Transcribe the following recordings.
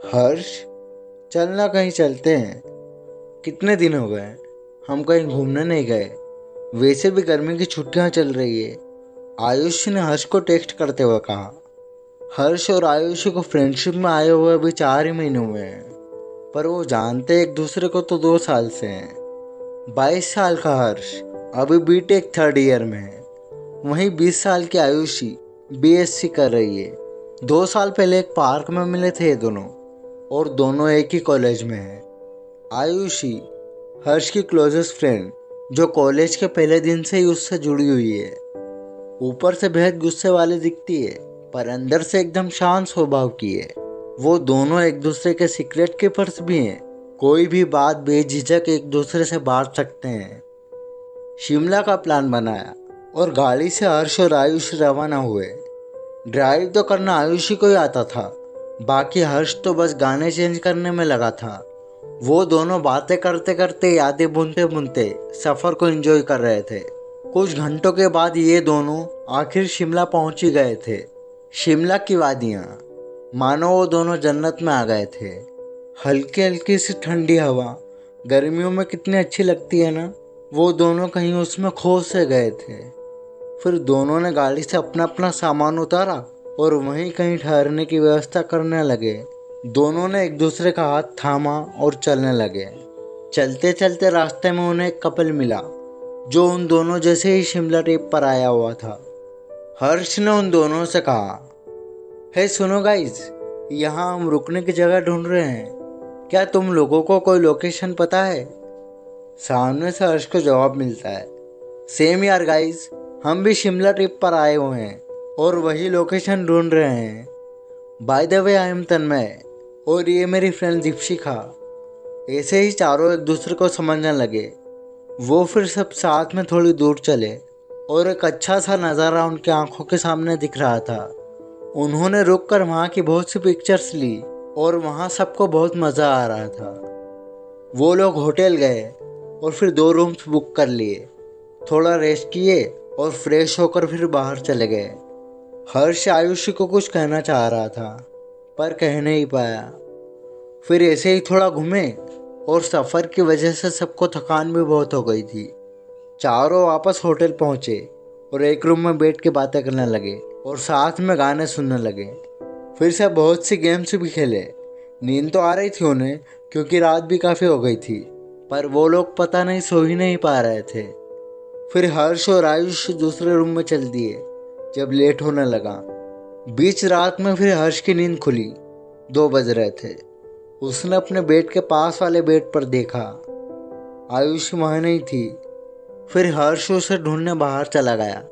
हर्ष, चलना कहीं चलते हैं। कितने दिन हो गए हम कहीं घूमने नहीं गए। वैसे भी गर्मी की छुट्टियां चल रही है। आयुष ने हर्ष को टेक्स्ट करते हुए कहा। हर्ष और आयुष को फ्रेंडशिप में आए हुए अभी 4 ही महीने हुए हैं, पर वो जानते एक दूसरे को तो 2 साल से हैं। 22 साल का हर्ष अभी बीटेक थर्ड ईयर में है। वहीं 20 साल की आयुषी बीएससी कर रही है। 2 साल पहले एक पार्क में मिले थे ये दोनों, और दोनों एक ही कॉलेज में हैं। आयुषी हर्ष की क्लोजेस्ट फ्रेंड, जो कॉलेज के पहले दिन से ही उससे जुड़ी हुई है। ऊपर से बेहद गुस्से वाली दिखती है, पर अंदर से एकदम शांत स्वभाव की है। वो दोनों एक दूसरे के सीक्रेट कीपर्स भी हैं। कोई भी बात बेझिझक एक दूसरे से बांट सकते हैं। शिमला का प्लान बनाया और गाड़ी से हर्ष और आयुष रवाना हुए। ड्राइव तो करना आयुषी को ही आता था, बाकी हर्ष तो बस गाने चेंज करने में लगा था। वो दोनों बातें करते करते, यादें बुनते बुनते सफ़र को एंजॉय कर रहे थे। कुछ घंटों के बाद ये दोनों आखिर शिमला पहुंच ही गए थे। शिमला की वादियाँ, मानो वो दोनों जन्नत में आ गए थे। हल्की हल्की सी ठंडी हवा गर्मियों में कितनी अच्छी लगती है ना। वो दोनों कहीं उसमें खो से गए थे। फिर दोनों ने गाड़ी से अपना अपना सामान उतारा और वहीं कहीं ठहरने की व्यवस्था करने लगे। दोनों ने एक दूसरे का हाथ थामा और चलने लगे। चलते चलते रास्ते में उन्हें एक कपल मिला, जो उन दोनों जैसे ही शिमला ट्रिप पर आया हुआ था। हर्ष ने उन दोनों से कहा, हे सुनो गाइज, यहाँ हम रुकने की जगह ढूंढ रहे हैं। क्या तुम लोगों को कोई लोकेशन पता है? सामने से हर्ष को जवाब मिलता है, सेम यार गाइज, हम भी शिमला ट्रिप पर आए हुए हैं और वही लोकेशन ढूंढ रहे हैं। By the way, I am Tanmay और ये मेरी फ्रेंड दीपशिखा। ऐसे ही चारों एक दूसरे को समझने लगे। वो फिर सब साथ में थोड़ी दूर चले और एक अच्छा सा नज़ारा उनकी आंखों के सामने दिख रहा था। उन्होंने रुककर वहाँ की बहुत सी पिक्चर्स ली और वहाँ सबको बहुत मज़ा आ रहा था। वो लोग होटल गए और फिर 2 रूम्स बुक कर लिए। थोड़ा रेस्ट किए और फ्रेश होकर फिर बाहर चले गए। हर्ष आयुषी को कुछ कहना चाह रहा था, पर कह नहीं पाया। फिर ऐसे ही थोड़ा घूमे और सफ़र की वजह से सबको थकान भी बहुत हो गई थी। चारों वापस होटल पहुँचे और एक रूम में बैठ के बातें करने लगे और साथ में गाने सुनने लगे। फिर से बहुत सी गेम्स भी खेले। नींद तो आ रही थी उन्हें, क्योंकि रात भी काफ़ी हो गई थी, पर वो लोग पता नहीं सो ही नहीं पा रहे थे। फिर हर्ष और आयुष दूसरे रूम में चल दिए जब लेट होने लगा। बीच रात में फिर हर्ष की नींद खुली। 2 बज रहे थे। उसने अपने बेड के पास वाले बेड पर देखा, आयुष वहाँ नहीं थी। फिर हर्ष उसे ढूंढने बाहर चला गया।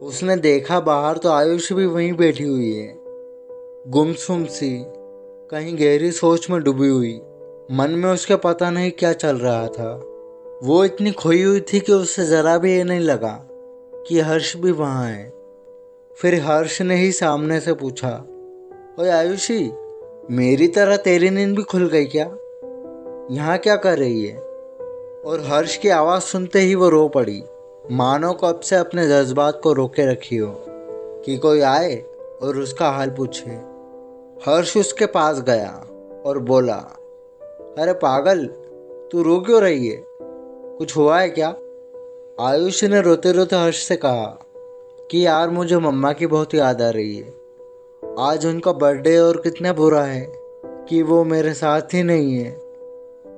उसने देखा बाहर तो आयुष भी वहीं बैठी हुई है, गुमसुम सी, कहीं गहरी सोच में डूबी हुई। मन में उसके पता नहीं क्या चल रहा था। वो इतनी खोई हुई थी कि उसे ज़रा भी ये नहीं लगा कि हर्ष भी वहाँ है। फिर हर्ष ने ही सामने से पूछा, ओए आयुषी, मेरी तरह तेरी नींद भी खुल गई क्या? यहाँ क्या कर रही है? और हर्ष की आवाज़ सुनते ही वो रो पड़ी, मानो कब से अपने जज्बात को रोके रखी हो कि कोई आए और उसका हाल पूछे। हर्ष उसके पास गया और बोला, अरे पागल, तू रो क्यों रही है? कुछ हुआ है क्या? आयुष ने रोते रोते हर्ष से कहा कि यार, मुझे मम्मा की बहुत याद आ रही है। आज उनका बर्थडे और कितना बुरा है कि वो मेरे साथ ही नहीं है।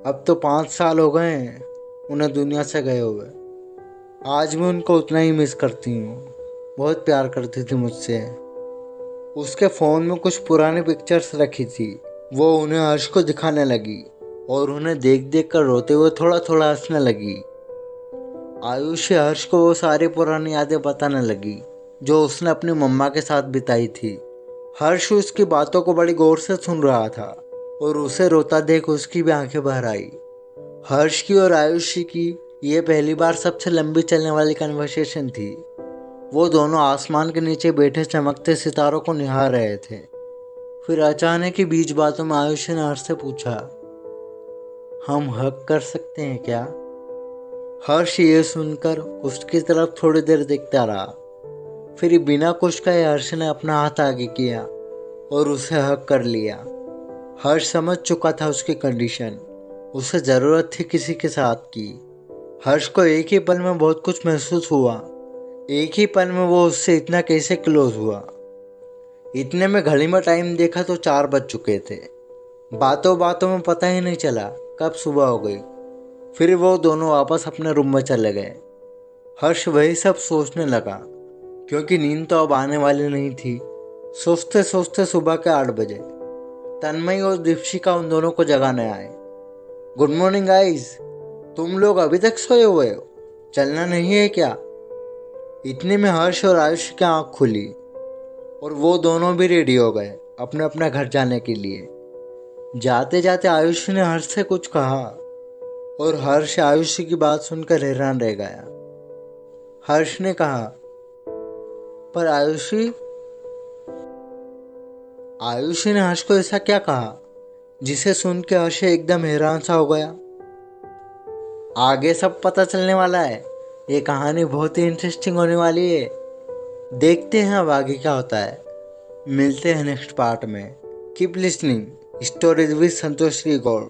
अब तो 5 साल हो गए हैं उन्हें दुनिया से गए हुए। आज मैं उनको उतना ही मिस करती हूँ। बहुत प्यार करती थी मुझसे। उसके फ़ोन में कुछ पुरानी पिक्चर्स रखी थी। वो उन्हें हर्ष को दिखाने लगी और उन्हें देख देख कर रोते हुए थोड़ा थोड़ा हंसने लगी। आयुष हर्ष को वो सारी पुरानी यादें बताने लगी जो उसने अपनी मम्मा के साथ बिताई थी। हर्ष उसकी बातों को बड़ी गौर से सुन रहा था और उसे रोता देख उसकी भी आंखें भर आई। हर्ष की और आयुष की ये पहली बार सबसे लंबी चलने वाली कन्वर्सेशन थी। वो दोनों आसमान के नीचे बैठे चमकते सितारों को निहार रहे थे। फिर अचानक ही बीच बातों में आयुष ने हर्ष से पूछा, हम हग कर सकते हैं क्या? हर्ष ये सुनकर उसकी तरफ थोड़ी देर देखता रहा। फिर बिना कुछ कहे हर्ष ने अपना हाथ आगे किया और उसे हग कर लिया। हर्ष समझ चुका था उसकी कंडीशन। उसे ज़रूरत थी किसी के साथ की। हर्ष को एक ही पल में बहुत कुछ महसूस हुआ। एक ही पल में वो उससे इतना कैसे क्लोज हुआ। इतने में घड़ी में टाइम देखा तो 4 बज चुके थे। बातों बातों में पता ही नहीं चला कब सुबह हो गई। फिर वो दोनों वापस अपने रूम में चले गए। हर्ष वही सब सोचने लगा, क्योंकि नींद तो अब आने वाली नहीं थी। सोचते सोचते सुबह के 8 बजे तन्मय और दीपशिका उन दोनों को जगाने आए। गुड मॉर्निंग गाइस, तुम लोग अभी तक सोए हुए हो? चलना नहीं है क्या? इतने में हर्ष और आयुष की आँख खुली और वो दोनों भी रेडी हो गए अपने अपने घर जाने के लिए। जाते जाते आयुष ने हर्ष से कुछ कहा और हर्ष आयुष की बात सुनकर हैरान रह गया। हर्ष ने कहा, पर आयुषी ने हर्ष को ऐसा क्या कहा जिसे सुन के हर्ष एकदम हैरान सा हो गया। आगे सब पता चलने वाला है। ये कहानी बहुत ही इंटरेस्टिंग होने वाली है। देखते हैं अब आगे क्या होता है। मिलते हैं नेक्स्ट पार्ट में। Keep listening stories with Santosh Shri Gaur.